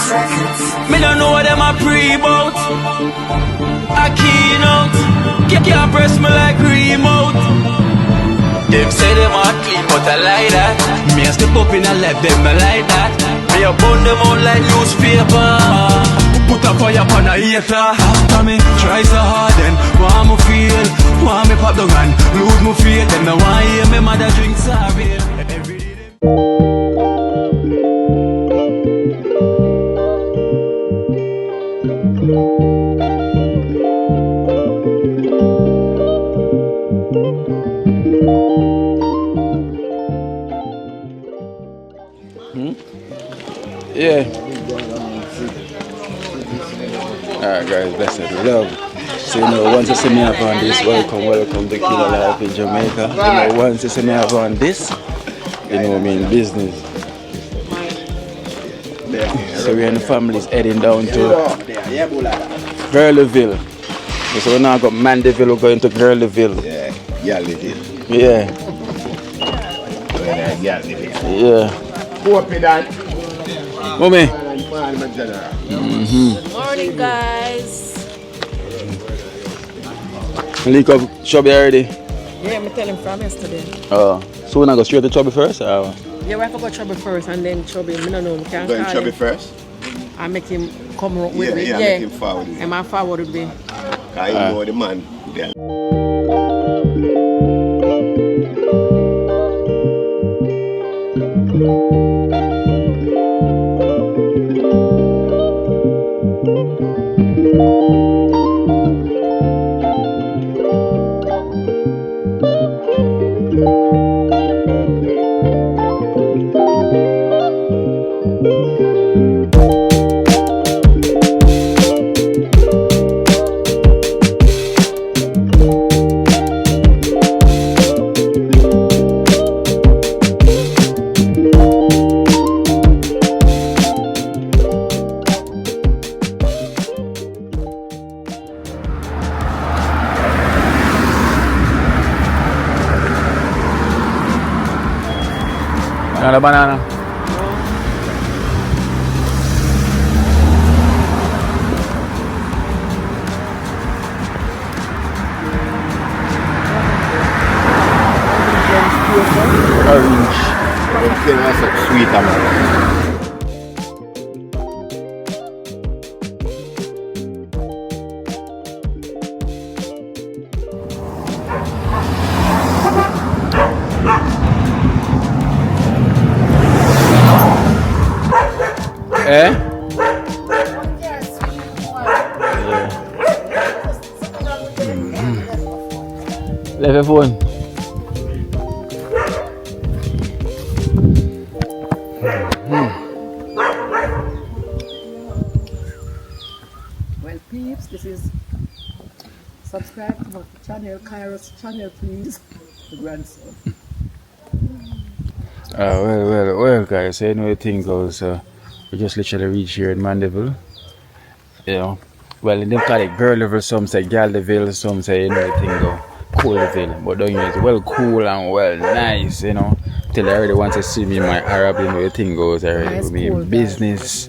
Me don't know what them a pre-bout. Akeynote, can't press me like remote. Them say them a clean, but I like that. Me a step up in a left, them I like that. Me a burn them out like newspaper. Put a fire upon a hater. After me try so hard, then want me feel, want me pop the gun, lose me faith. Them no want hear me mother drink sorry. Every day Yeah. Alright guys, blessed love. So once you see me up on this, welcome to Killer Life in Jamaica. Once you see me up on this, I mean business. So we and the family is heading down to Girlville. So we now got Mandeville, we're going to Girlville. Yeah, Girlville. Yeah. Yeah. Copy that. Mommy. Good morning, guys. Leak up Chubby already? Yeah, I'm telling from yesterday. Oh, so we're not go straight to Chubby first? Or? Yeah, we have to go Chubby first and then Chubby. I don't know, we can't Going call Chubby him. first? I make him come with me. Yeah, make him forward. And my forward with me. I know the man. Yeah. Another banana. Orange. Okay, that's sweet, man. Eh? Left your phone. Well, peeps, this is subscribe to my channel, Kairos channel, please. The grandson. Well, guys, so you know the thing goes. We just literally reached here in Mandeville. Well, in them call it Girlville, some say Galville, some say, you know the thing go Coolville. But down here it's well cool and well nice, Till I already want to see me in my Arab, you know the thing goes. I already nice, cool, business,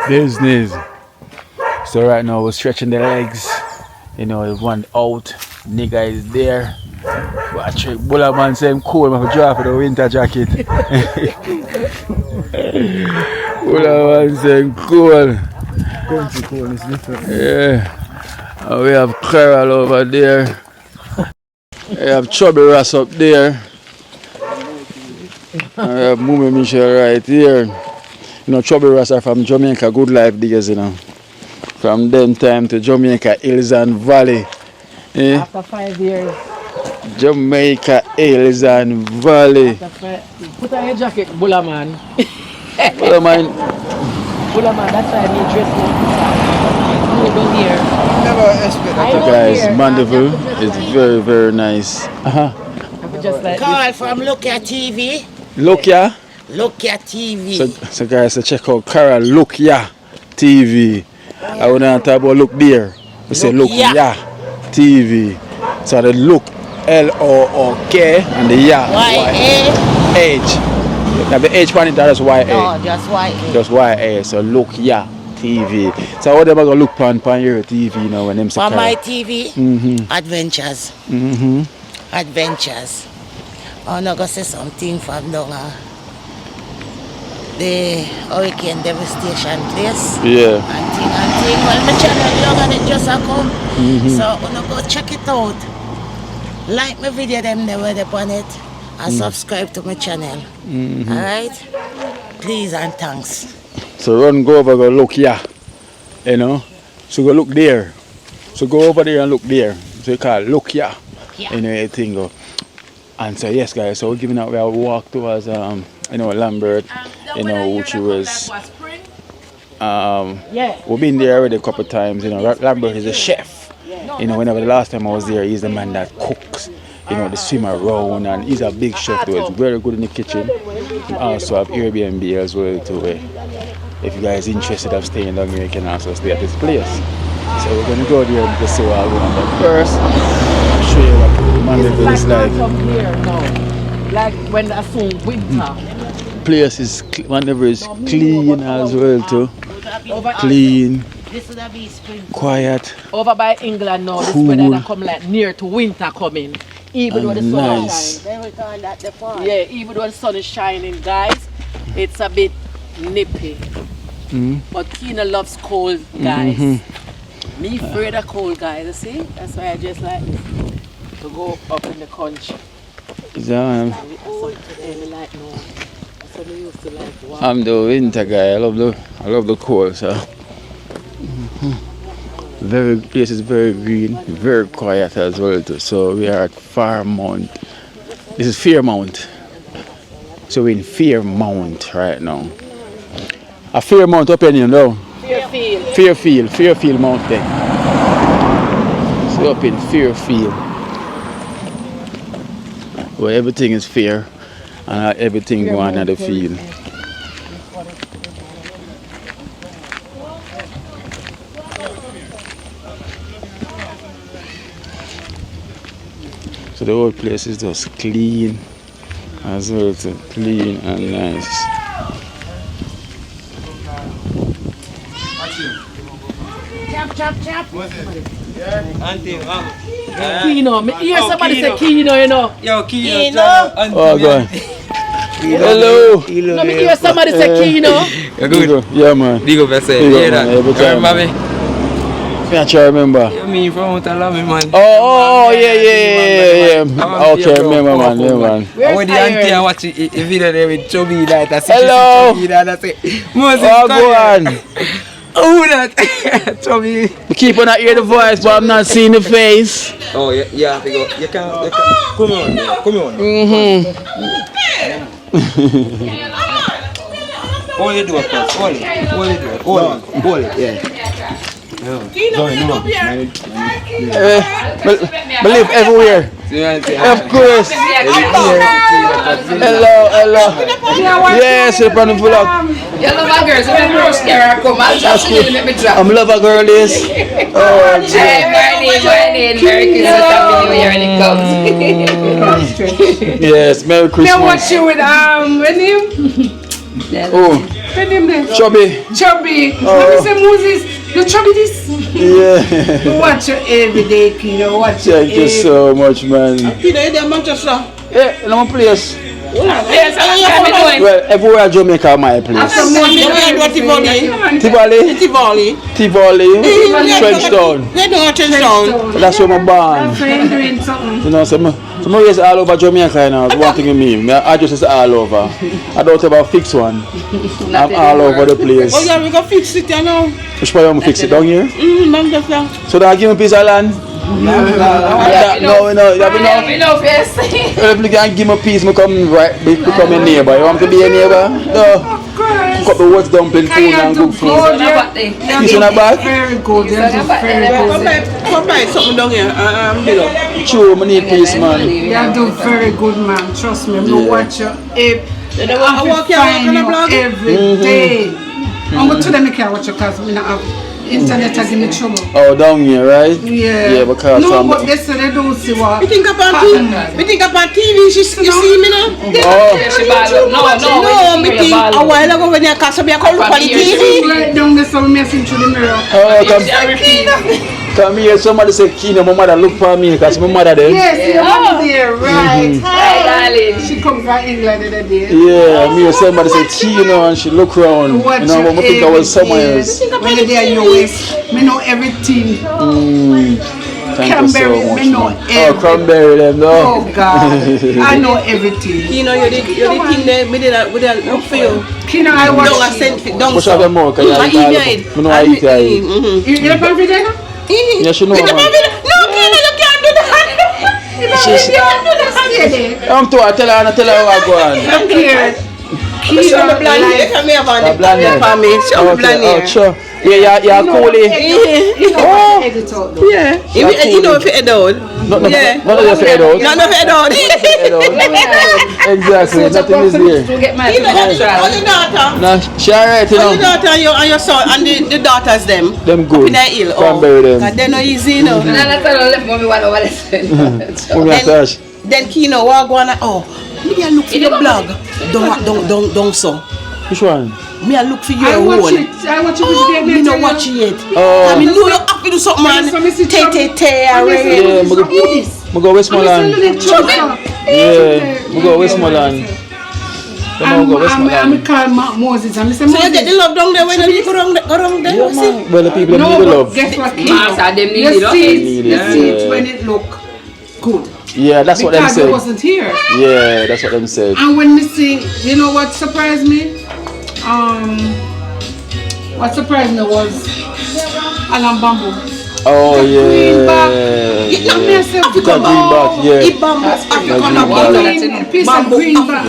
business. So right now we're stretching the legs, one out, nigga is there. Watch it, Bulla man say I'm cool, I'm drop for the winter jacket. Bulla man say I'm cool. Country cool is different. Yeah. And we have Carol over there. We have Chubby Ross up there. And we have Mummy Michelle right here. Chubby Ross are from Jamaica Good Life Diggers, From them time to Jamaica Hills and Valley. After 5 years. Jamaica Hills and Valley. Put on your jacket, Bulla man. Bulla man. Bulla man, that's why I need dress now. You go here. Never expect that. Guys, Mandeville is very, very nice. Just like Call from Lookya TV. Lookya? Lookya TV. So guys, so check out Cara Lookya TV. I want to talk about look there. We say Lookya TV. So the look L-O-O-K and the ya Y-A-H Have the H on it, or just YA? No, just YA. Just YA. So look ya TV. So how them gonna look on your TV, you know, when them say On my TV, Adventures. Adventures. I'm not gonna say something from down the hurricane devastation place. Yeah. And thing. Well, my channel young and it just a come. So I'm gonna go check it out. Like my video, them never upon it, and subscribe to my channel. Alright? Please and thanks. So run, go over, go look ya. You know? So go look there. So go over there and look there. So you call it look ya. You know, everything go. And so yes guys, so we're giving out, we have walk towards you know, Lambert, you know, which was we've been there already a couple of times, you know. Lambert is a chef. You know, whenever the last time I was there, he's the man that cooks, you know, the swim around, and he's a big chef too. He's very good in the kitchen. Also have Airbnb as well too. If you guys interested of staying down here, you can also stay at this place. So we're gonna go there and just see what I'm going on. But first, I'll show you what Mandeville is like. Like when I saw winter. Place is Mandeville is clean as well too. Clean, quiet. Over by England now, this weather that come like near to winter coming. Even though the sun is shining. Yeah, even though the sun is shining, guys, it's a bit nippy. But Tina loves cold, guys. Me afraid of cold, guys, you see? That's why I just like to go up in the country. I'm the winter guy. I love the cold, so place is very green, very quiet as well too. So we are at Fairmount. This is Fairmount. So we're in Fairmount right now. A Fairmount up in here now. Fairfield Mountain. So up in Fairfield, where everything is fair and everything going at the field. So the whole place is just clean as well, so clean and nice. Chop. Kino, me hear somebody say Kino, you know. Yo, Kino. Oh, go on. Hello. No, me hear somebody say Kino. You're good. Yeah, man. Big up yourself. Big up, Hear man, that? every time, Remember me? Can't you remember? You mean from Utalami, man. Oh, yeah. Okay, remember, man. I went the auntie and watch a video there with Chubby that I see. Hello. Chubby that I say, Moses, Oh, go on. Oh, that Chubby. Keep on hear the voice, but I'm not seeing the face. Oh, yeah, you go. You can. Come on. All you do, of course. All it, yeah. Believe everywhere. Of course. Hello. Yes, you're on the vlog. You love a girl, so when girls scare come, I'll just let me drop. I'm love a girl this. Oh, My name, Merry Christmas, Happy New Year when it comes. yes, Merry Christmas. I watch you with name? Oh, What name there? Chubby. Chubby. Let me say Moses. You chubby this? Yeah. Watch you every day, Pino. Watch you. Thank you so much, man. Pino, you there Manchester? Yeah, in my place. Yes, I'm going. Well, everywhere Jamaica, my place. Tivoli, Trenchtown. That's where I'm born. Doing something. You know, some race all over Jamaica, you know, one thing with me. My address is all over. I don't have a fixed one. I'm all over the place. Oh yeah, we got fix it now. Which part you want to fix it down here? Manchester. So that give me a piece of land? No, you have know, yes. If you can give me a piece, I come become a neighbor. You want me to be a neighbor? No. Cook up the what's dumpling food and good food. This one a bag? Very good. Very good. Come buy something down here. True, I need peace, man. You do very good, man. Trust me. I'm going to watch you. I walk every day. I'm going to them I can't watch you because I internet has given me trouble. Oh, down here, right? Yeah. Yeah, because no, but they say they don't see what. We think about TV. We think about TV. You see me now? Oh. No, me think a while ago when you catch up, you come look on the TV. Right down there, so me see through the mirror. Oh, come here. Somebody say Kina. My mother look for me because my mother there. Yes, your mother there, right. Hi, darling. She come from England the other day. Yeah, me or somebody say Kina and she look around. Watch You know, your I think I was somewhere else. When you're there in US, me know everything. Thank Cranberry, you so much. me know Man. everything. Oh, cranberry them, no. Oh God, I know everything. You know, you're the thing that we did look for you. Kina, I watch. Don't send it. Don't Push out them more, because I eat it. I know I eat it. You get up on video? Yeah, she know, man. No, Kina, you can't do that. I'm to her, tell her what go on. Look here. Show me blind hair. Show me about it. Show me blind hair. Oh, sure. Yeah, coolie. Yeah. You know if you head out. Not Yeah. of your head out. None of head out. Exactly, nothing is there. To get my You know, only daughter. Nah, she alright, you Only know. daughter and your son and the daughters them. Them good. In the hill. Cranberry them. Cause they no easy, you know. And I tell her left mommy what over there. Then Kino walk on. Oh, me a look for your blog. Don't so. Which one? Me a look for I your watch one. it. I watch it with Oh, the me no watch it yet. Oh. I mean, know you have to do something, man. So me see Te. Yeah, I go Westmoreland. Yeah, I go Westmoreland. I'm call Moses and I say So you get the Moses. love down there when you go down there. Yeah, man. Well, the people that need the No, but love. guess what? Master, them need You it, okay? see it when it look good. Yeah, that's what them Because it said. wasn't here. Yeah, that's what them said. And when me sing, you know what surprised me? What surprised me was Alan Bamboo. Oh, greenback. yeah. It not me yourself to That come greenback, yeah. Piece of greenback.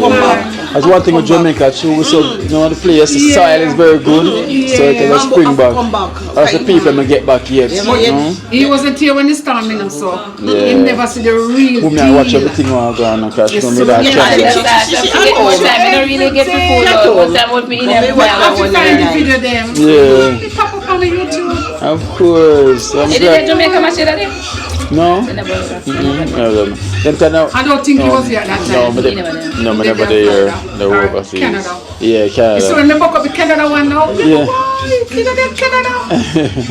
That's one thing with Jamaica too. So, you know, the place, the soil is very good. So it can spring back. That's the people may get back yet. You know? He wasn't here when the storm in so Yeah. he never see the real Who me I watch everything while I go on and crash Yes, from me so that yeah, channel. One time I don't really get the food out. One time with me in I everywhere. have to find the video them. Yeah. It pop up on the YouTube. Of course. I'm Did you glad. get Jamaica machine at him? No? Them kind of, I don't think he was here at that no, time. but no, I never there. The overseas. Canada. Yeah, So Canada. when I buck up the Canada one now, Yeah. Canada.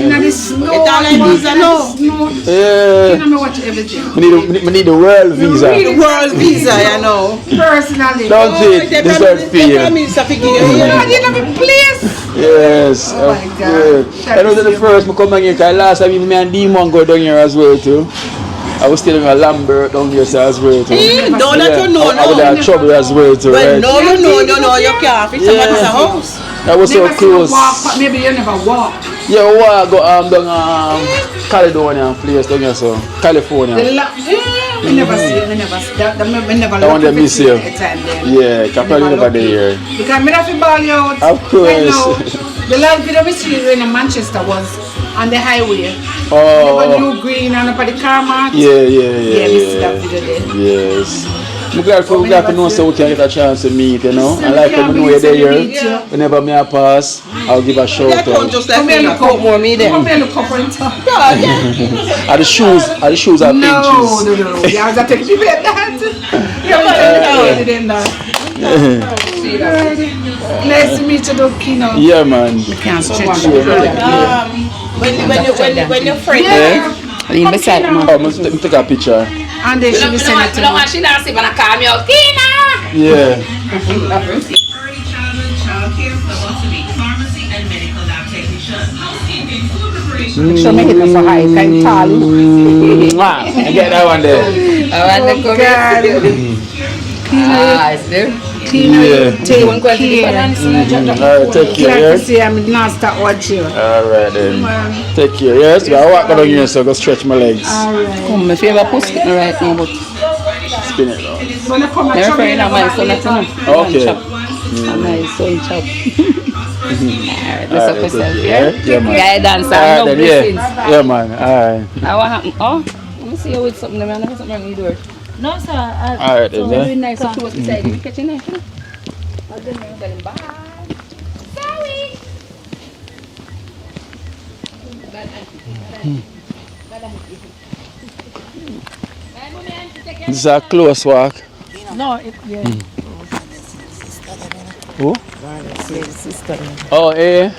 You know the snow. It's all like visa now. Snow. Yeah. You know me watch everything. We need the world visa. The world visa, you know. Personally. Don't it? This one They feel. promise to forgive You you. know the place. Yes. Oh my God. I was the first I come back here because last time me and Demon go down here as well too. I was still in a Lambert down here so as well too. Don't let you know, I would no. have trouble as well too, Well, right? no, you can't. It's somebody's house. That was so Never seen a close. walk, but maybe you never walk. Yeah, we go down Caledonia place down here so California. We never see. We never see. That we never That one they miss you. at the time then. Yeah, Capelli never there. Because me have to ball you out. Of course. Right now, the last video we see in Manchester was on the highway. Never Oh, New Green and up at the car mark. yeah. Yeah, we see that video there. Yes. I'm glad to know so we can get a chance to meet, you know. I like when we know you're there. Whenever me I pass, I'll give a shout That one out. just like Come here, me. look Come up. more me there. Come here, look up and talk. Are the shoes are No. pinches? You have to take the bed that. You have to take the that. Nice to meet you, Dokino. Yeah, man. Can't stretch When you're friend, Yeah. Lean beside me. Oh, I'm take a picture. And then she will send it to me. She not see when I call me out. Tina! Yeah. Early childhood childcare philosophy, pharmacy and medical lab technician, housekeeping, food preparation. Show me hit for high, kind tall. I get that one there. I want to come here. Ah, it's there. Yeah. Take One question. care. Alright, take care, Like to yeah? say, I'm not start watching. Alright then. Take care, yes? I walk down here so I go stretch my legs. Come, my favorite post me right now, but Spin it now. When I come never friend of mine, so nothing. Okay. Nice, so chop. Alright, let's up Alright, yourself, take yeah? care. Yeah, man. Yeah, dance, Alright no then, blessings. yeah. Yeah, man. Alright. Now what happened? Oh, let me see you with something. I never something wrong with your door. No, sir. Alright then, yeah. Nice, so close beside you. Catch you nice. Tell him bye. Sorry. This is a close walk. No, yeah. Who? Sister. Oh, eh?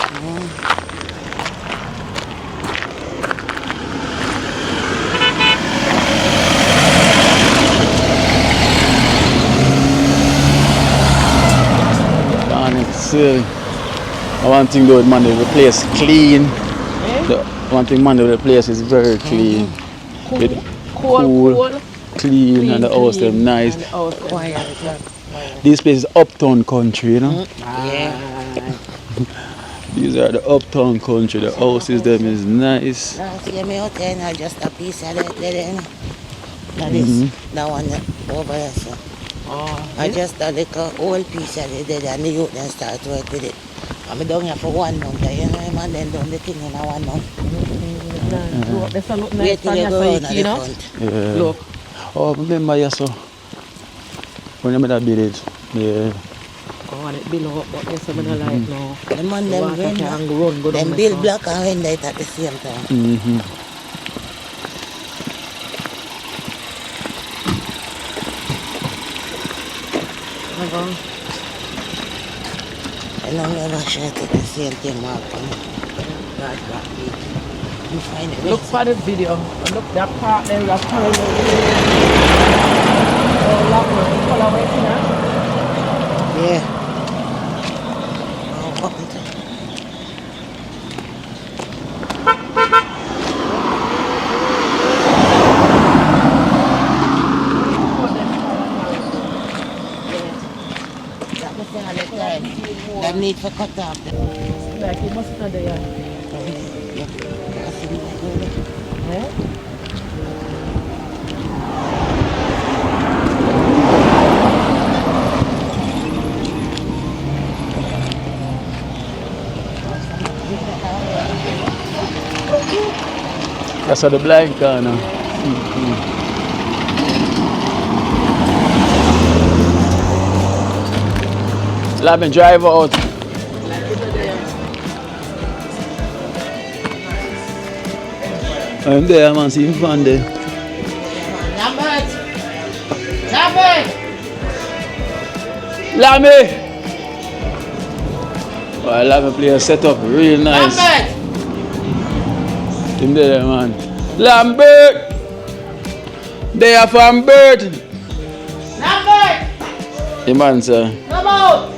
One thing though, Mandeville, the place clean. One thing Mandeville, the place is very clean. Cool, clean, and the house them nice. This place is uptown country, you know. Yeah. These are the uptown country. The houses them is nice. Now see me out there now, just a piece of that there. That is that one over there. So. I just a little old piece of it there, and the youth then start to work with it. I'm down here for 1 month, you know, and then done the thing in 1 month. There's a look nice. Wait till you go on the front. Yeah. Look. Oh, remember yes, so when you made that village, yeah. Oh, and it build up, but there's something I like now. The man them Water win, can run, go down them the build front. black and wind it at the same time. I don't ever share it at the same thing, Mark. You find it. Look for the video. Look that part there, that part there. Oh, Lambert, color white, you know? Yeah. Oh, what is it? Them need for cut off. Like it must not there. Eh? That's how the blind car now. Lambert, drive out. I'm there, man. See him from there. Lambert! Lambert! Lambert! Well, Lambert play a setup real nice. Lambert! Him there, man. Lambert! They are from Bird. Lambert! The man, sir. Come out!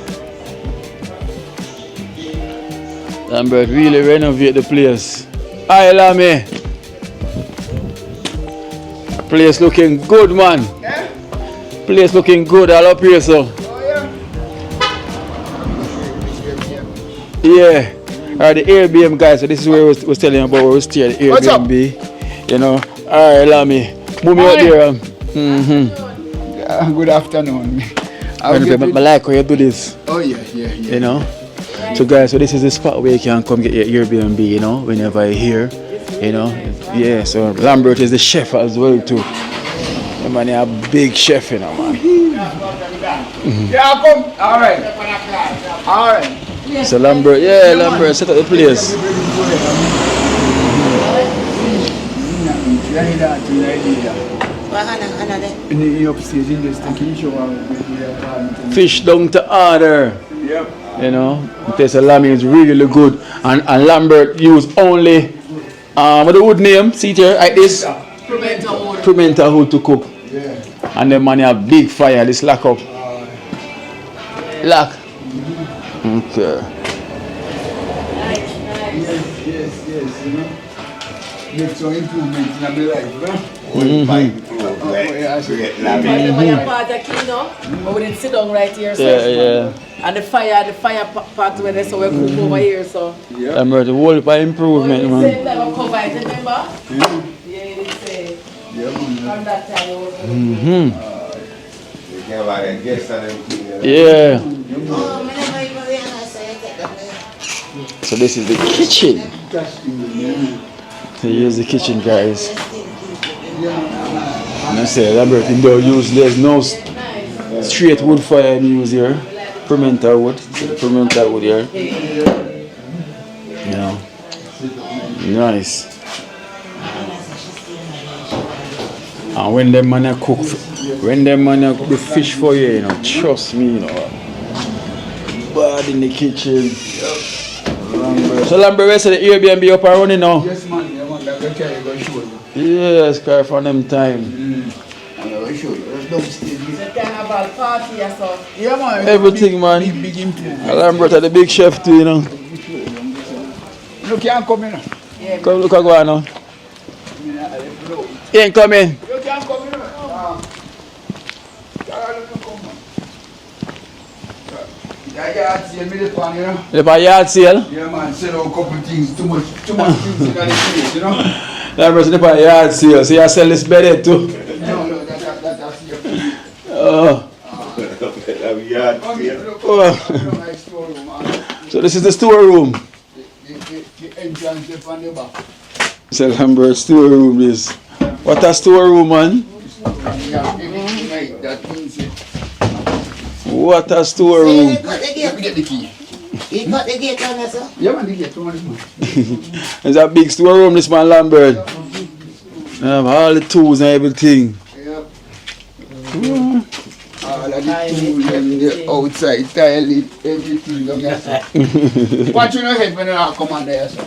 Lambert really renovate the place. Aye, Lambert. Place looking good, man. Yeah? Place looking good all up here, so. Oh, yeah. Yeah. Alright, the Airbnb guys, so this is where I was telling you about where we stay at the What's up? Airbnb. You know. Alright, Lamy. Move me out there. Good afternoon. I like how you do this. Oh, yeah. You know. So guys, so this is the spot where you can come get your Airbnb, you know, whenever you're here. You know. Yeah, so Lambert is the chef as well too. The man is a big chef, you know, man. Yeah, come. Alright. Alright. So Lambert, yeah, Lambert set up the place. Fish down to order. Yep. You know, the taste of lamb is really good. And Lambert use only what the wood name, see here, like this? Pimenta wood to cook. Yeah. And then man have big fire, this lock up. Lock. Okay. Yes, you know. Make some improvement in my life, huh? When you're part of Akeynote, but we didn't sit down right here, so Yeah. and the fire part where they so we cook over here, so. Lambert, the whole by improvement, Same man. time of cover it, remember? Yeah, you did say. From that time, it was Yeah. So this is the kitchen. So here's the kitchen, guys. And I say Lambert, there's no straight wood fire in use here. Pimenta wood. Pimenta wood here. You know. Nice. And when them man a cook, when them man a cook the fish for you, you know, trust me, you know. Bad in the kitchen. So Lambert, where say the Airbnb up and running now? Yes, man. Yeah, man. That's the guy going to show you. Yes, car for them time. I'm going to show you. Downstairs. Carnival party or so. Yeah, man. Everything, man. Big improvement. Lambert are the big chef too, you know. You can't come in. Come look at go now. He ain't coming. You can't come in. If I yard sale, Yeah, man, sell out a couple things, too much things in the place, you know? Lambert if I yard sale, so you sell this bed too. No, that's your place. Oh. So this is the storeroom. The entrance is on the back. So Lambert storeroom this. What a storeroom, man. Yeah, everything right, that means it. What a storeroom. Let me get the key. You got the gate on there, sir? Yeah, man, the gate, man. It's a big storeroom, this man Lambert. I have all the tools and everything. Yep. All of the tools and the outside tile, everything. Watch your head when you come on there, sir.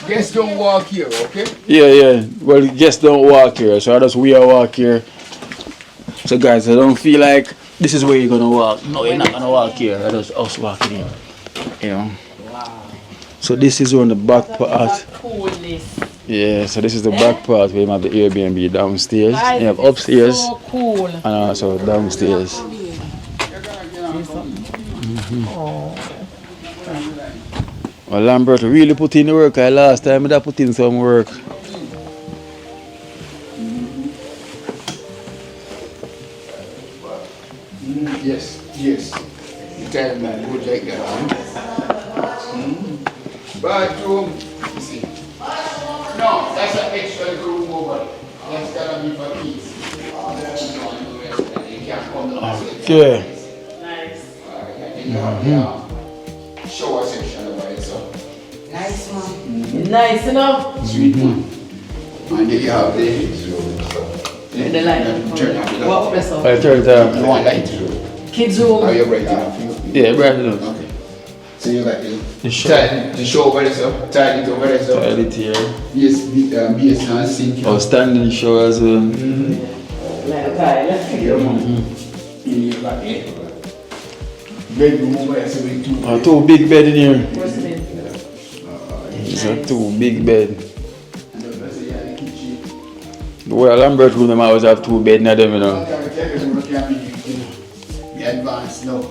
Guests don't walk here, okay? Yeah. Well, guests don't walk here, so I just we are walk here. So guys, I don't feel like this is where you're gonna walk. No, you're not gonna walk here. I just us walking here. You know. So this is on the back part. Yeah, so this is the back part where you have the Airbnb downstairs. You have upstairs So cool. and also downstairs. Well, Lambert really put in the work. Last time I put in some work. Yes. You tell man, good like that. Bathroom. You see. No, that's an extra room over. That's gotta be for kids. You can't come down. Okay. Shower section over it, so. Nice, man. Nice enough. Sweet one. And then you have the The light. turn off the light. What press up? I turn it on. You want light? Kids Are room. you bright enough for you? Yeah, bright enough. Okay. So you got The the show over there, so. Tile it over there, so. Toilet here. Yes, BS now sink. Oh, standing shower as well. Like a tile. You got it. Bedroom over there, so we two. Two big bed in here. What's the name? It's a two big bed. And then that's the kitchen. Well, Lambert room them always have two bed in them, you know. We advance now.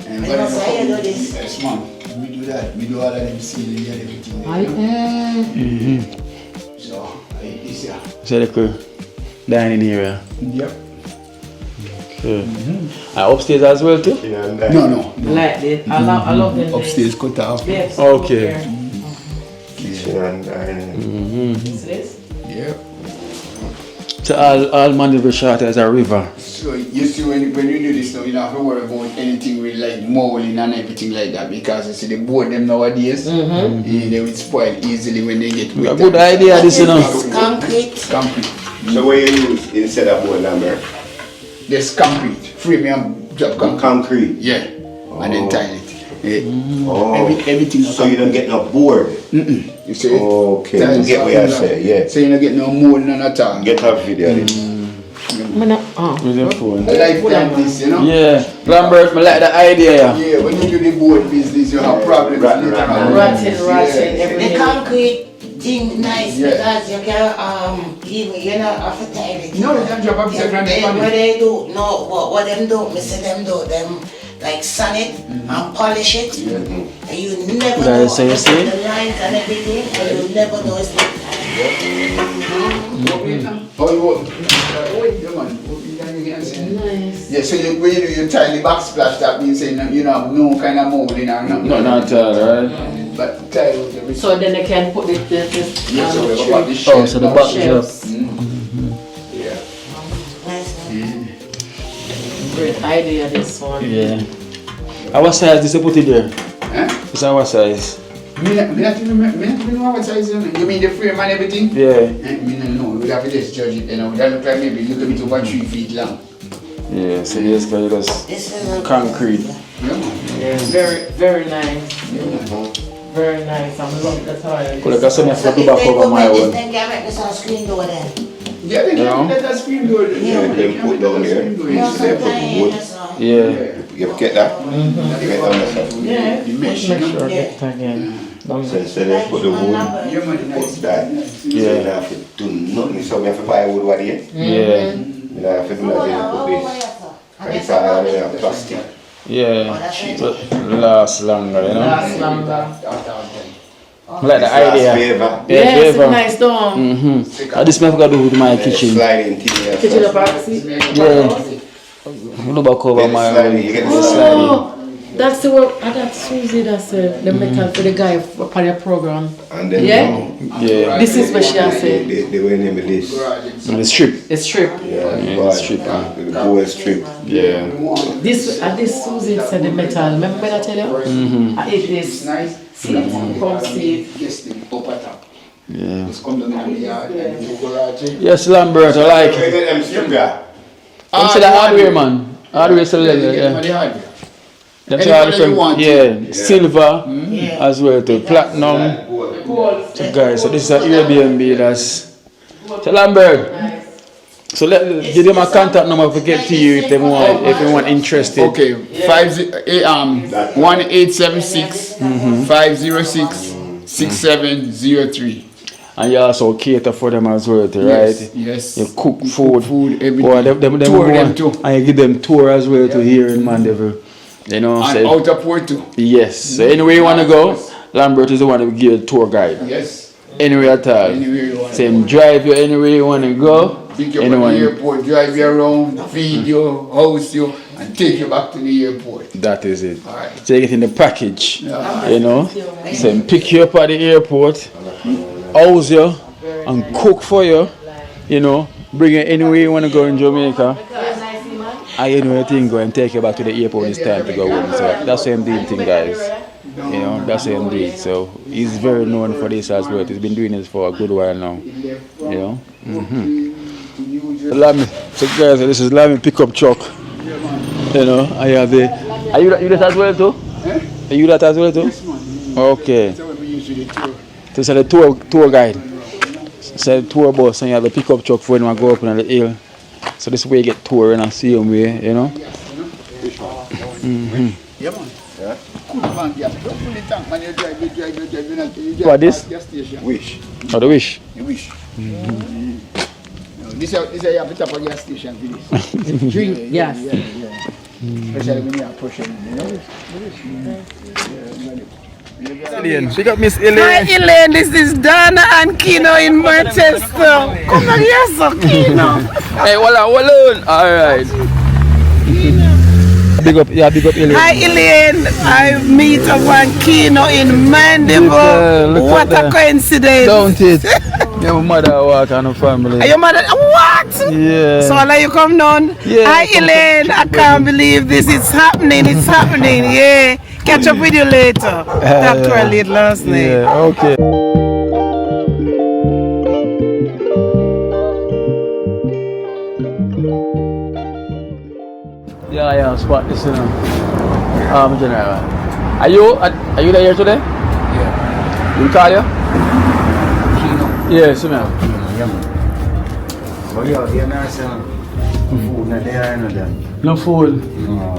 And I know, so you do this. Yes, man. We do that. We do all of them ceiling and everything. So, this here. So they could dining area. Yep. Okay. Upstairs as well too? No. Like this. I love them. Upstairs cut off. Yes. Okay. This? Yep. So all Mandeville shot as a river. So you see when you do this now, you don't have to worry about anything with like molding and everything like that, because you see the board them nowadays, they will spoil easily when they get wet. A good idea this, you know. Concrete. So what you use instead of board, Lambert? There's concrete, premium job concrete. Concrete. Yeah, and then tile it. Everything. So you don't get no board? You see? Okay, you get what I say, yeah. So you don't get no mold none at all. Get a video. With your phone. Lifetime this, you know? Yeah, Lambert, I like the idea. Yeah, when you do the board business, you have problems. Rotten, The everything. concrete thing nice Yeah. because you can even you know have to tile it. No, they don't drop up second What they do, no, what them do, me see them do, them like sand it and polish it. And you never know So you see? the lines and everything, and you never know it's like Oh, you want? Yeah, man. Nice. Yeah, so when you do your tile backsplash, that means you have no kind of molding or nothing. No, not at all, right? But tile with the So then they can put this yeah, so we tree. got the Oh, so the back drop. Shelves. Yeah. nice. Great idea, this one. Yeah. Our size, this you put it there. Huh? It's our size. Me not even know what size you mean the frame and everything? Yeah. Me don't know. We have to just judge it. You know, that look like maybe a little bit over 3 feet long. Yeah, so this guy does concrete. Yeah, very nice. Very nice. I'm loving the toilet. Could have some for the back over my one. Then can make this screen door then. Yeah, they can let us screen door. Yeah, they put down here. Yeah. You get that? You get down there. Yeah, The mesh, make you know? sure I get it again. So they put the wood, Yeah, man, put nice. that. So you don't have to do nothing. So we have to buy wood over here. Yeah. You don't have to do nothing. Put this. And it's all plastic. Yeah. But last longer, you know? Last longer. I like the idea. Vevo. Yes, it's Vevo. nice dome. Mm-hmm. This may have to do with my kitchen. Sliding thing here. Kitchen of Baxi. Yeah. You know about cover my Sliding, you get the Oh, that's the work. That's Susie. That's the metal for the guy for your program. And then Yeah. This is what she has said. they went in with this. And the strip. It's strip. Yeah, Yeah, strip. the gold strip. Yeah. This Susie said the metal. Remember when I tell you? It is Nice. see from see. Yes, thing up at top. Yeah. Just come down in the yard and you go garage. Yes, Lambert, I like Where it. you get them strip there? Them say the hardware, man. Hardware is a leather, yeah. The hardware. Them say Any all colour you want. different, yeah. Silver as well to platinum. So guys, so this is an Airbnb that's so Lambert. So give them a contact number to get to you if they want, if you want interested. Okay, 1876 506 6703. And you also cater for them as well, right? Yes. You cook food, everything. Boy, them Tour go them on- too. and you give them tour as well to here in Mandeville. You know, And so outer port too. yes. So anywhere you want to go, Lambert is the one that will give you a tour guide. Yes. Anywhere at all. Anywhere you want. Same drive you anywhere you want to go. Pick you up at Anyone. the airport, drive you around, feed you, house you, and take you back to the airport. That is it. Alright. Take it in the package. Yeah. You know. So pick you up at the airport, house you, and cook for you. You know. Bring you anywhere you want to go in Jamaica. And you know your thing, go and take you back to the airport when it's time to go home. So that's what I'm doing thing, guys. You know, that's what I'm doing. So he's very known for this as well. He's been doing this for a good while now. You know. Lamy. So guys, this is Lamy pickup truck. You know, I have the. Are you that as well too? Are you that as well too? Okay. So it's a tour guide. It's a tour bus, and you have the pickup truck for when you go up on the hill. So this way you get tour in a same way, you know. Yeah, man. Yeah. Cool bank, yeah. Don't pull the tank, man. You drive. What this? Gas station. Wish. Oh, the wish. You wish. No, this is you have to tap a gas station for this. Drink, yes. Especially when you are pushing, you know. Elaine, pick up Miss Hi Elaine. Elaine, this is Donna and Kino in Manchester. Come back here, so Kino. Hey, hold on. All right. Big up Elaine. Hi Elaine, I meet up one Kino in Mandeville. Look What at a that. coincidence. Don't it? Your mother work and her family. Are your mother? What? Yeah. So I'll let you come down. Yeah, Hi come Elaine, I can't believe this is happening. It's happening. Yeah. Catch up with you later. Talk to her late last night. Yeah, okay. Yeah, spot this, you know. General. Are you there today? Yeah. You call you? Yes, ma'am. But you're not selling food not there, no then. No food. No,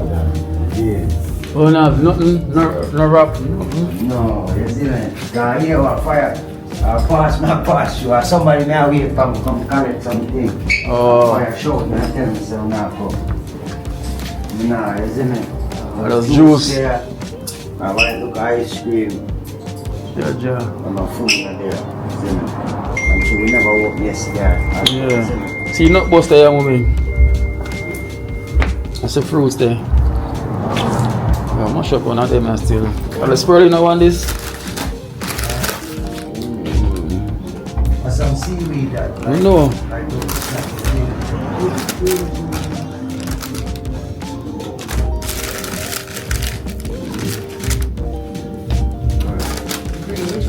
yeah. Oh, no, nothing, no wrap. No, you see that? Cause here what fire. Pass you. Somebody now here come collect something. Oh. Fire short, and I tell me so now come. Nah, isn't it? There's juice. There. I want to look ice cream. Yeah. And my food not there. Isn't it? And so we never walk yesterday. Yeah. See, not bust there, mommy. That's the fruits there. Yeah, mash up one of them and still. Are the spirulina one this? Some seaweed that. No.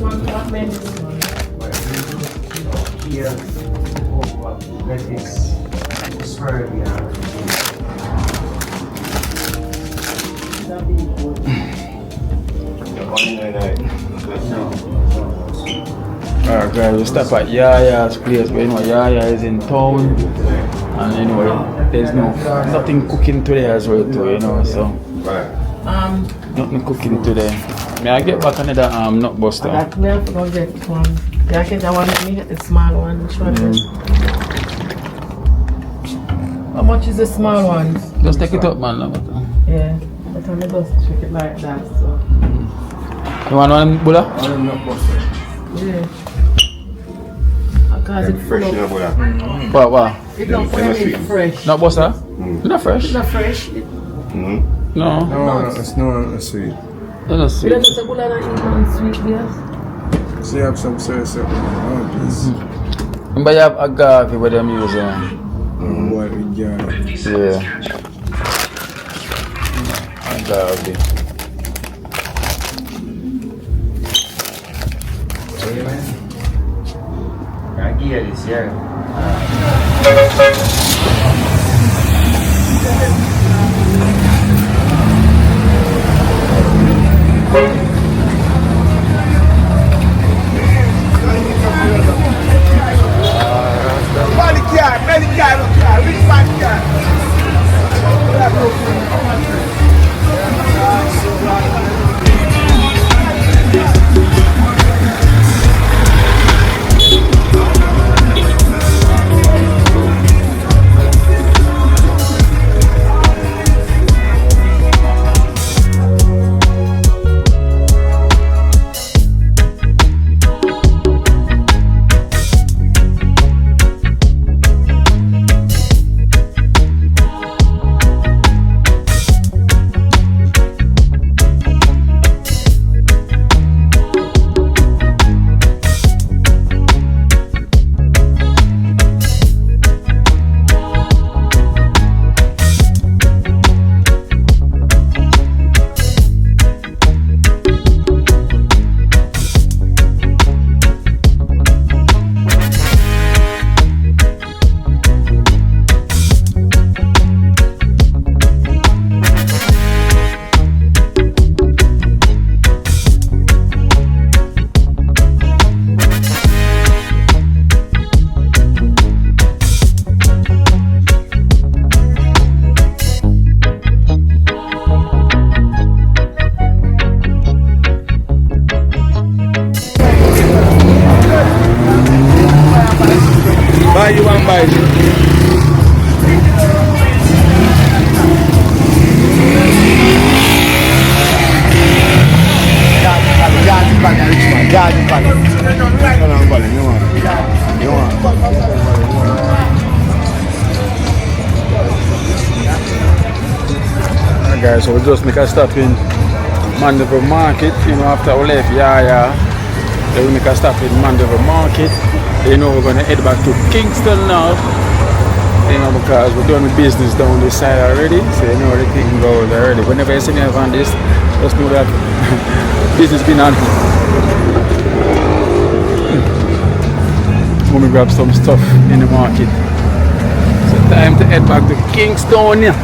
one? What made this one? Here, lettuce, asparagus. Alright guys, we stop at Yaya's place, but you know Yaya is in town and you know there's nothing cooking today as well too, you know, so nothing cooking today. May I get back another nut buster? I have to go get one. Yeah, I get that one, let me get the small one. Which one is? How much is the small one? Just take it up man. Yeah, but I'm just trick it like that, so. You want one Buddha? Yeah. Because it's full of... What? It's not fresh. Not buster? Not fresh? It's not fresh. No, it's not sweet. It's not sweet. You don't just eat one sweet, yes? So you have some sauce. But you have agave with them using. What we got? Yeah. Agave. I get this, yeah. Guys, so we just make a stop in Mandeville Market, you know, after we left Yaya, then we make a stop in Mandeville Market. You know, we're gonna head back to Kingston now, you know, because we're doing business down this side already, so you know everything goes already. Whenever you see me on this, just know that business been on. Let me grab some stuff in the market. So time to head back to Kingston, yeah.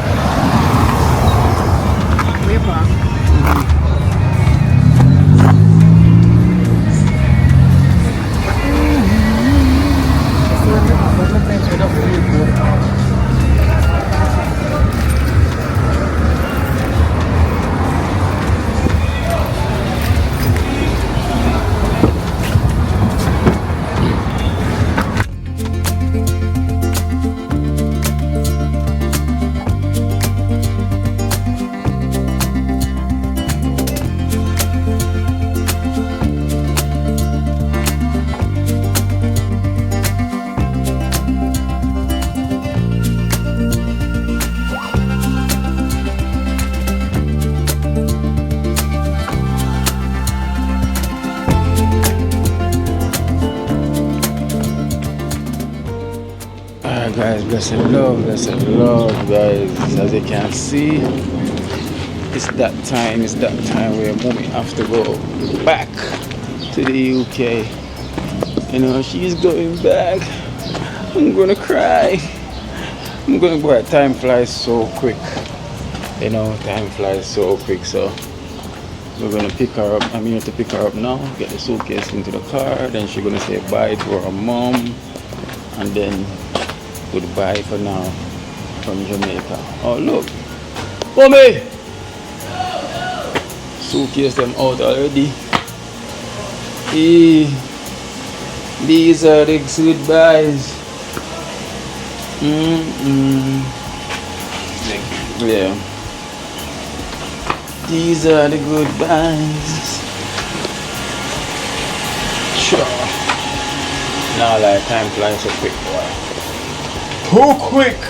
Guys, blessed love, guys. As you can see, it's that time where mommy have to go back to the UK. You know, she's going back. I'm gonna cry. I'm gonna go. Time flies so quick. You know, time flies so quick. So we're gonna pick her up. I'm here to pick her up now. Get the suitcase into the car. Then she's gonna say bye to her mom, and then goodbye for now from Jamaica. Oh look, mommy. Suitcase them out already. These are the goodbyes. Yeah. These are the goodbyes. Sure. Now like time flies so quick, boy. Too quick.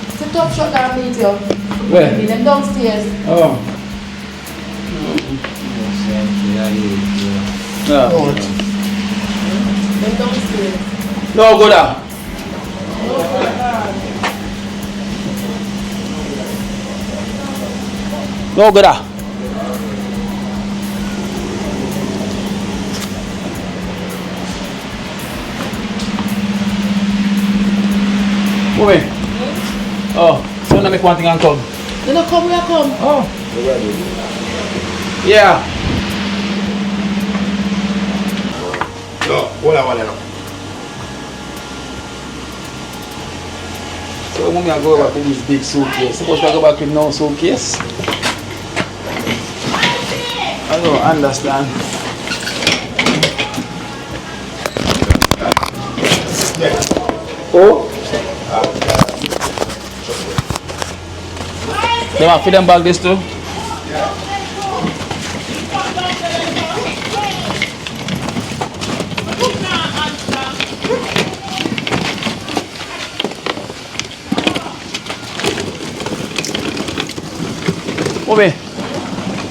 It's a top shot that I meet you. Where? In them downstairs. Oh. No. Them downstairs. No, go down. No, go down. Move in. Oh, so now make one thing and come. You know, come, we are come. Oh. Yeah. No, hold on. So when I go back with this big suitcase, suppose I go back with no suitcase? I don't understand. Oh? They want to feed them back this too? Mommy,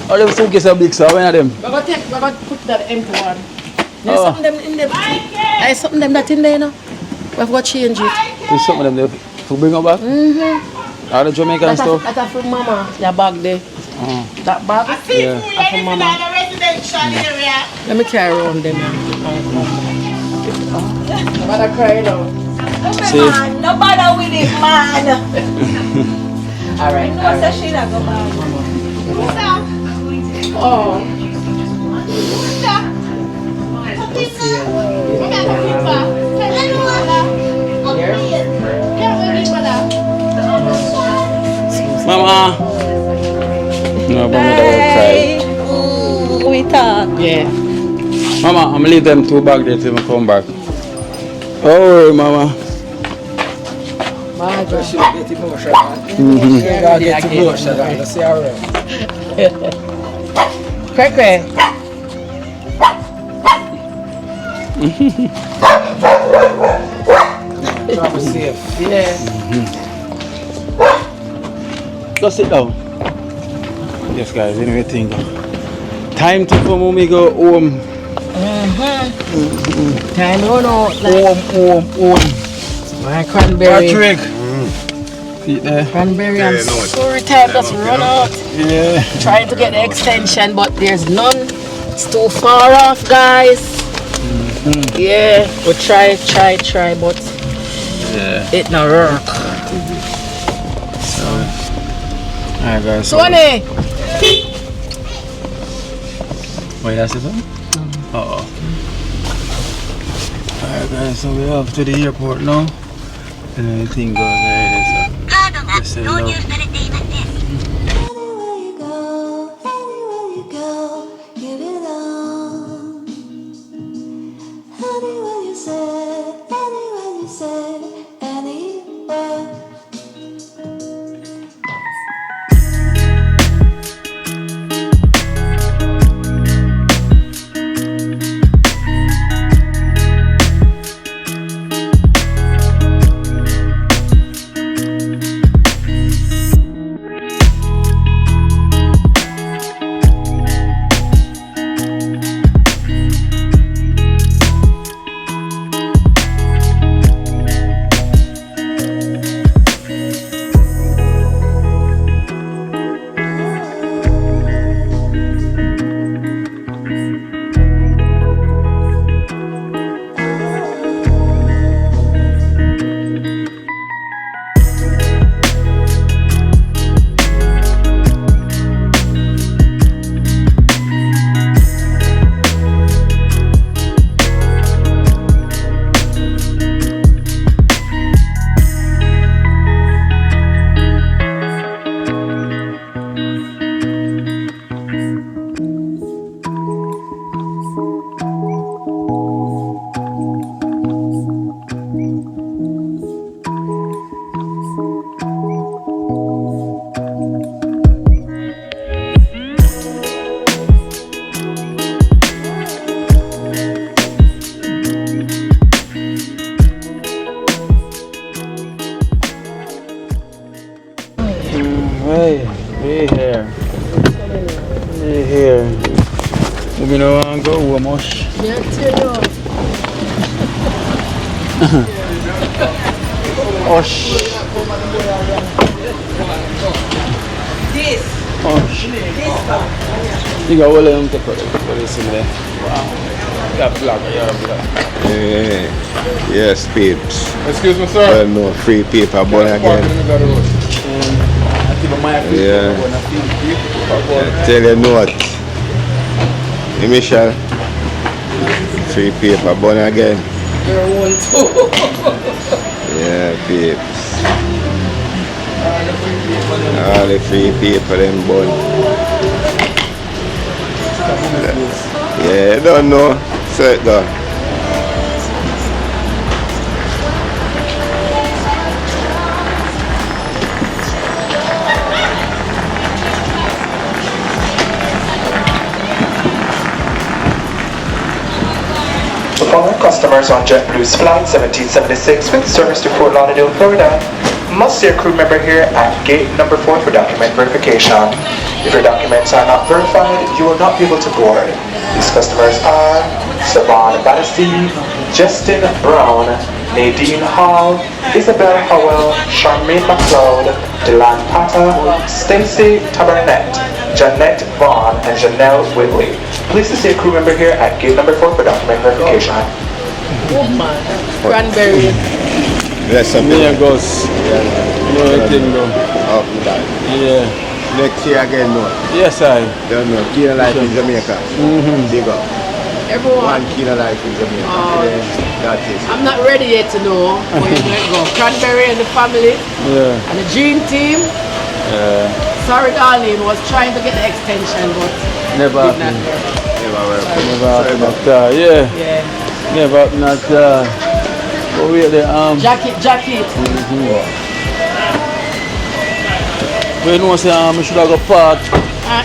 all them suitcases are big, so how many of them? We're going to put that empty one. There's something them in there. There's something them that in there, you know. We've got to change it. There's something of them there to bring them back? All the Jamaican stuff? That's from Mama, your bag there. That bag? Yeah. That's from Mama. Let me carry around them. Nobody cry now. See? No bother with it, man. Alright. No, so she not go back. Oh. Mama! No, Mama will cry. We talk. Yeah. Mama, I'm gonna leave them two back there till I come back. Oh, Mama. Mama just Get emotional. Get emotional. See how Cray. Try to save. Yeah. Just sit down. Yes, guys, anyway, think. Time to for mommy go home. Time run out. Home. My cranberry. Patrick. Feet there. Cranberry and sorry time just run out. Yeah. Trying to get the extension, but there's none. It's too far off, guys. Yeah, we try, but it not work. Alright, guys. Tony! Wait, that's it? Uh-oh. Alright, guys, so we're off to the airport now. And everything goes there. Just say no. go mush. Yeah, tell you. Osh. This. Osh. You got all of them to put this in there. Wow. That black, Yeah. Yes, peeps. Excuse me, sir. Well, no, free paper born again. Yeah. Tell you what. Hey, Michelle. Free paper born again. Yeah, peeps. All the free paper them born. Yeah, I don't know. So it go. Following customers on JetBlue's flight 1776 with service to Fort Lauderdale, Florida, must see a crew member here at gate number 4 for document verification. If your documents are not verified, you will not be able to board. These customers are Savon Battersea, Justin Brown, Nadine Hall, Isabel Howell, Charmaine McLeod, Delan Pata, Stacy Tabernet, Jeanette Vaughn, and Janelle Whitley. Please to see a crew member here at gate number 4 for document verification. Cranberry. Yes, something. There goes. No, it didn't go. Up that. Yeah. Next year again, no. Yes, I. Don't know. Kina Life in Jamaica. Big up. Everyone. One Kina Life in Jamaica. That is. I'm not ready yet to know where you're going to go. Cranberry and the family. Yeah. And the Gene team. Sorry, Darlene was trying to get the extension, but Never did not happened. work. Never happened at yeah. Yeah. Never happened at but we the Jacket. We know say I should have go park.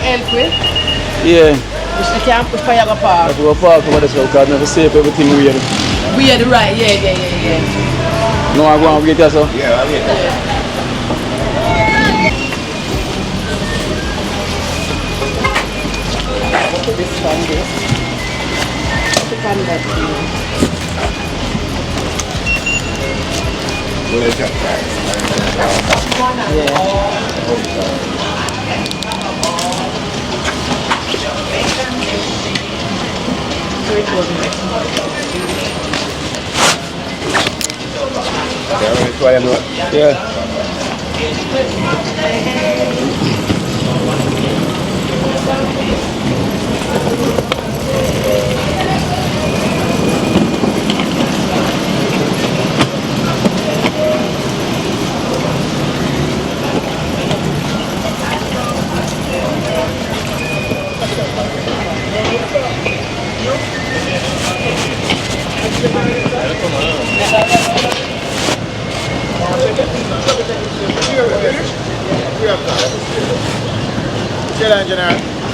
Elkway. Yeah. Which they can't put fire go park. I go park over this because never safe everything weird. Weird, right? Yeah. No, I go and wait here, so. Yeah, I wait. This one, this. Put on that. Yeah.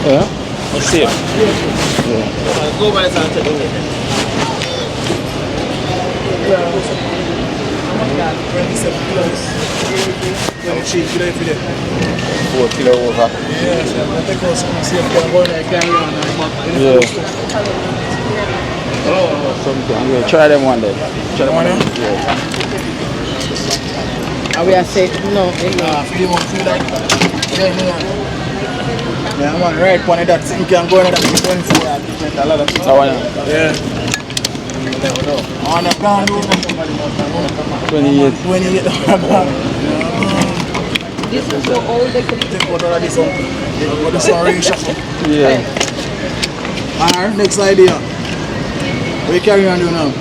Yeah. Let's see it. Yeah. Go by the side to do it. 27 kilos. 23 kilos for them. 4 kilo over. Yeah, so I think I was going to see if I'm going to carry on. Something. Yeah, try them one day. Try them one day. Yeah. And we are saying, no. Feel like that. Yeah, I'm on the right one of that. You can go in that 24 and different a lot of things. Yeah. On the ground, 28. 28. This is so old they could take out all of this one. But this one reshuffle. Yeah. Alright, next idea. What you carry on doing now?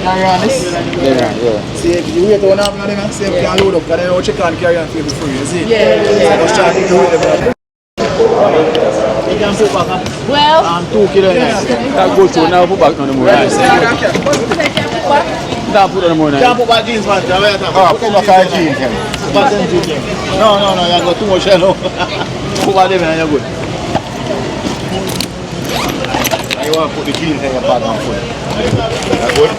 Carry on this? Yeah. See if you wait one half an hour, see if you can load up, and then we'll check on carry on for free, you see? Yeah. Let's try to do it. You can put back well, 2 kilos. That goes to now put back on the moon. Now put on the moon. Can't put back jeans, man. Put back our jeans. Put back them jeans. No, you got too much yellow. Put back them and you're good. You want to put the jeans in your bag and put it. That's good?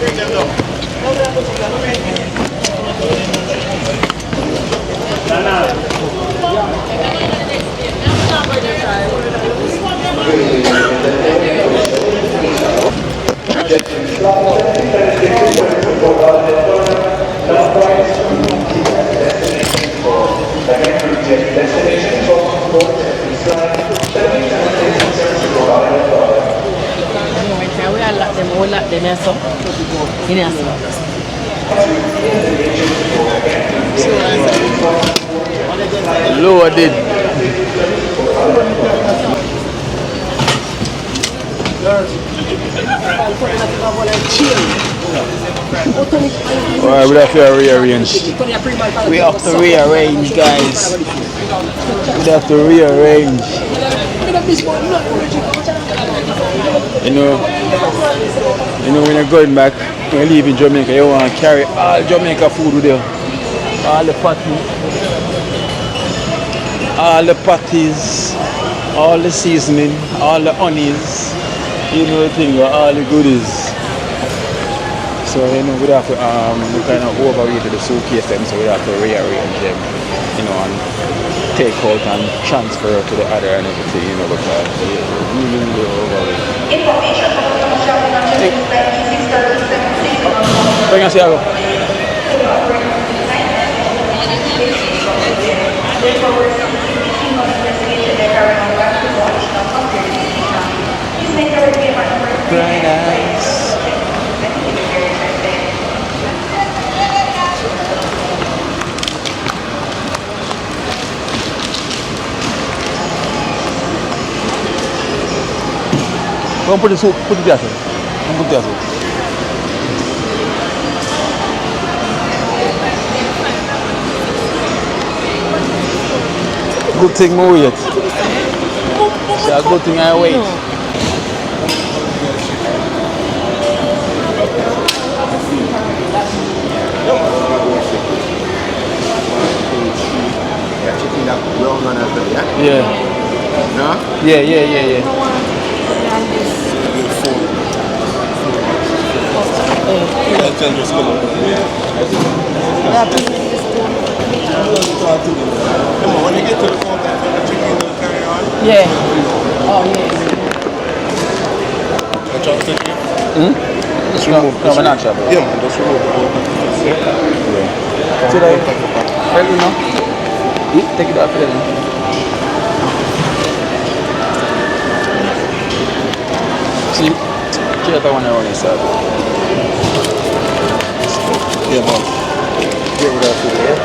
We lock them here, so. In here, so. Loaded. Alright, we have to rearrange. We have to rearrange, guys. We have to rearrange. You know when you're going back, when you leave in Jamaica, you want to carry all Jamaica food with you. All the patties, all the seasoning, all the honeys, you know the thing, all the goodies. So we'd have to we kind of overweighted the suitcase them, so we'd have to rearrange them, and take out and transfer to the other and everything, because we're really overweight. Bring us here. Bright eyes. Come put it there, sir. Come put it there, sir. Good thing I wait. It's a good thing I wait. Yeah. No? Yeah. When you get to the phone, the chicken will carry on. Yeah. Oh, yeah. The chopstick? Just remove. No, I'm not sure. Yeah, man, just remove the whole thing. Yeah. Should I? Right now? Take it off there. See, check that one around inside. Yeah, man. Get rid of it, yeah?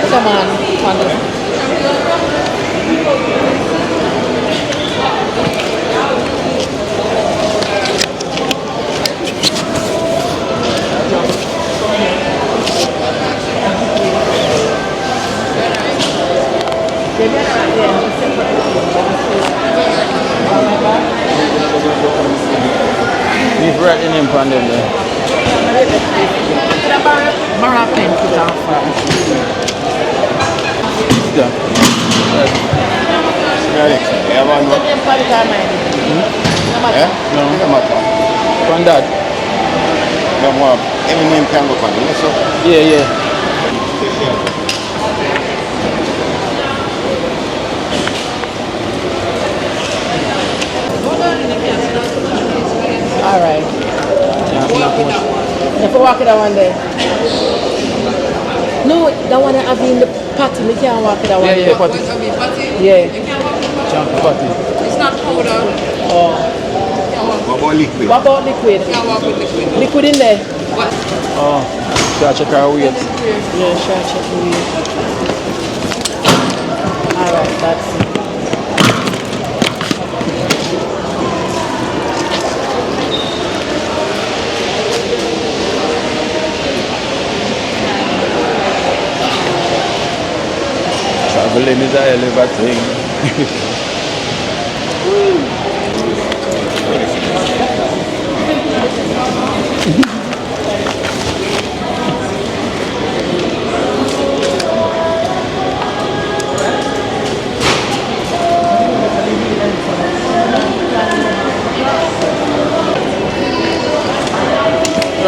Come on. Leave right in pan them there. From that? Any name can go on it, so? Yeah. Alright. If I walk it out one day. No, that one I have in the patty. We can't walk it out one day. Yeah, patty. Yeah. Patty. It's not powder. Oh. What about liquid? What about liquid? Can't walk with liquid. Liquid in there? What? Oh, should I check our weight? Yeah, sure, check the weight. Alright, that's it. Traveling is a hell of a thing.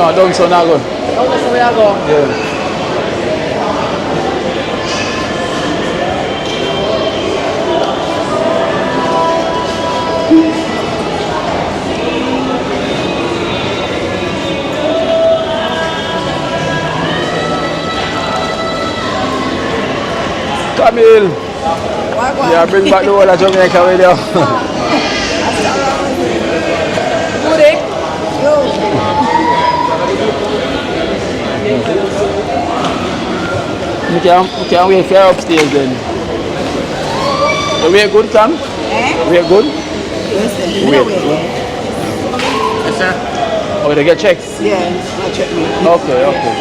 No, don't so now go. Don't so we are go. Yeah. Camille. Yeah, bring back the whole of Jamaica with you. We can wait for you upstairs then. So we are good, Cam? We are good? Yes, sir. Oh, they get checks? Yeah, I'll check me. Okay, okay.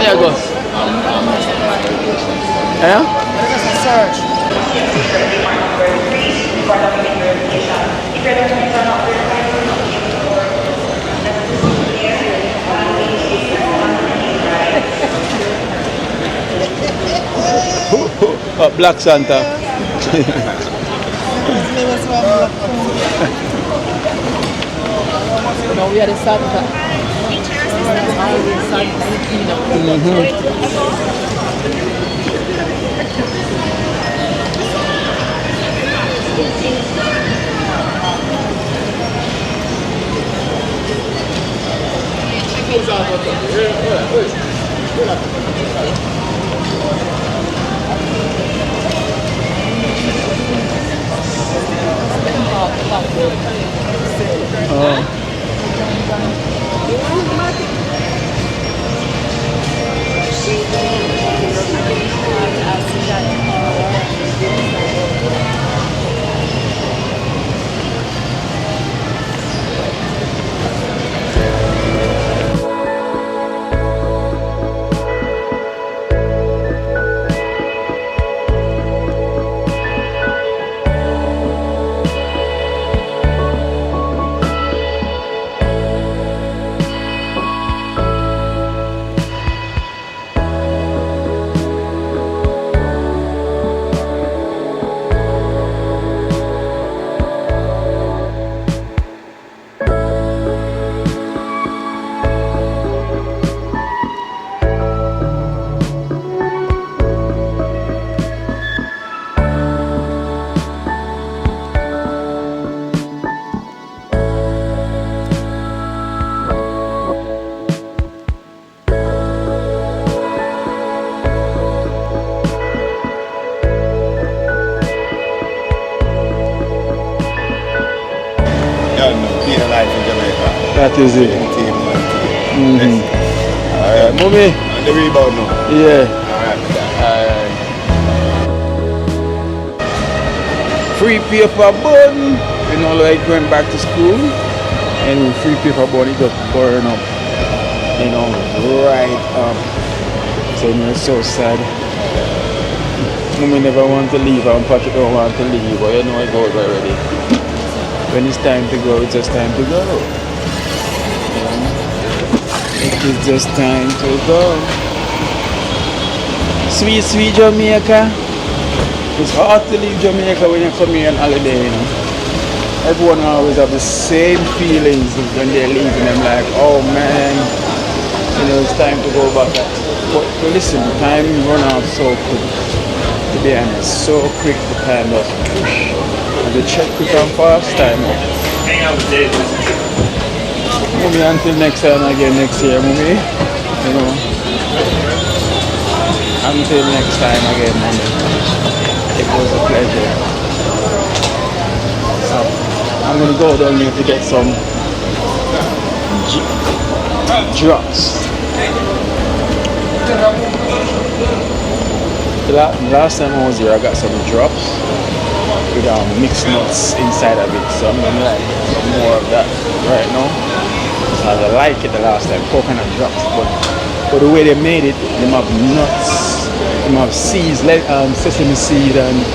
There it goes. Yeah? Search. Oh, Black Santa. No, we are the Santa. That is it. Alright, mommy. The rebound now. Yeah. Alright. Free paper bun. You know, like going back to school. And free paper bun, it just burn up. You know, right up. So it's so sad. Mommy never want to leave and Patrick don't want to leave, but you know it goes already. When it's time to go, it's just time to go. It is just time to go. Sweet, sweet Jamaica. It's hard to leave Jamaica when you come here on holiday, you know. Everyone always have the same feelings when they're leaving. I'm like, oh man, you know, it's time to go back. But listen, time run out so quick. To be honest, so quick the time does. And the check quick and fast time up. Hang out with Dave. Mommy, until next time again next year, mommy. You know. Until next time again, mommy. It was a pleasure. So, I'm gonna go down here to get some drops. The last time I was here, I got some drops with mixed nuts inside of it. So I'm gonna like some more of that right now. I like it the last time, coconut drops, but the way they made it, they have nuts, they have seeds, like sesame seed and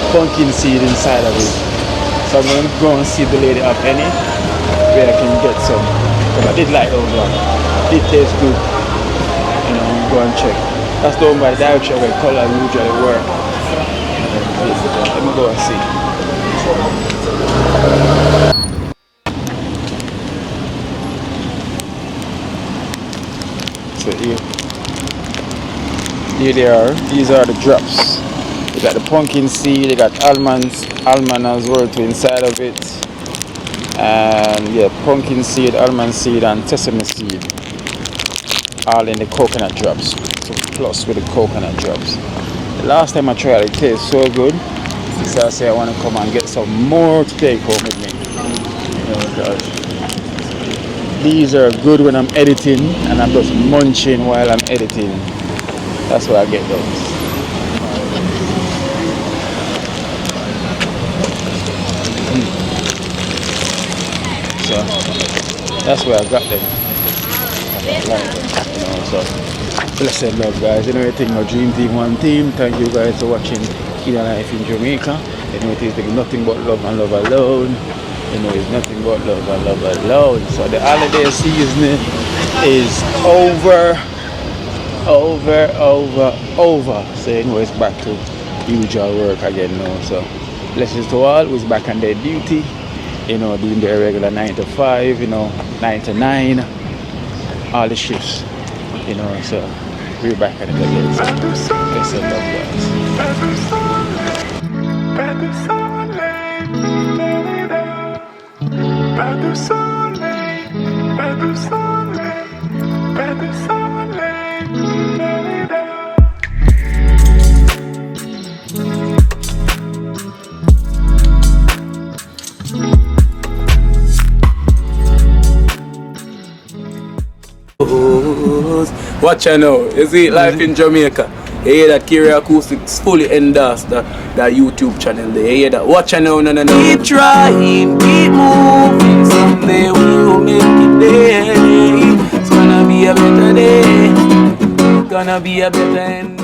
pumpkin seed inside of it. So I'm going to go and see the lady up any where I can get some. But I did like those ones. It tastes good. You know, go and check. That's the one by the direction where color usually work. Let me go and see. So here they are. These are the drops. You got the pumpkin seed, you got almond as well too inside of it. And yeah, pumpkin seed, almond seed and sesame seed. All in the coconut drops. So plus with the coconut drops. The last time I tried it tastes so good. So I say I want to come and get some more to take home with me. Oh gosh. These are good when I'm editing and I'm just munching while I'm editing. That's why I get those. So that's where I got them. So blessed love, guys. You know, everything, no dream team, one team. Thank you guys for watching Killer Life in Jamaica. You know, it is nothing but love and love alone. You know, it's nothing but love and love alone. So the holiday season is over. So you know, it's back to usual work again now. So blessings to all who's back on their duty. You know, doing their regular 9 to 5. You know, 9 to 9. All the shifts. You know, so we're back at it again. So blessed love, Watch out now, you see Life in Jamaica. You hear that Kiri Acoustics fully endorsed that YouTube channel there. You hear that? Watch out now, no. Keep trying, keep moving. Someday we will make it there. It's gonna be a better day. Gonna be a better end.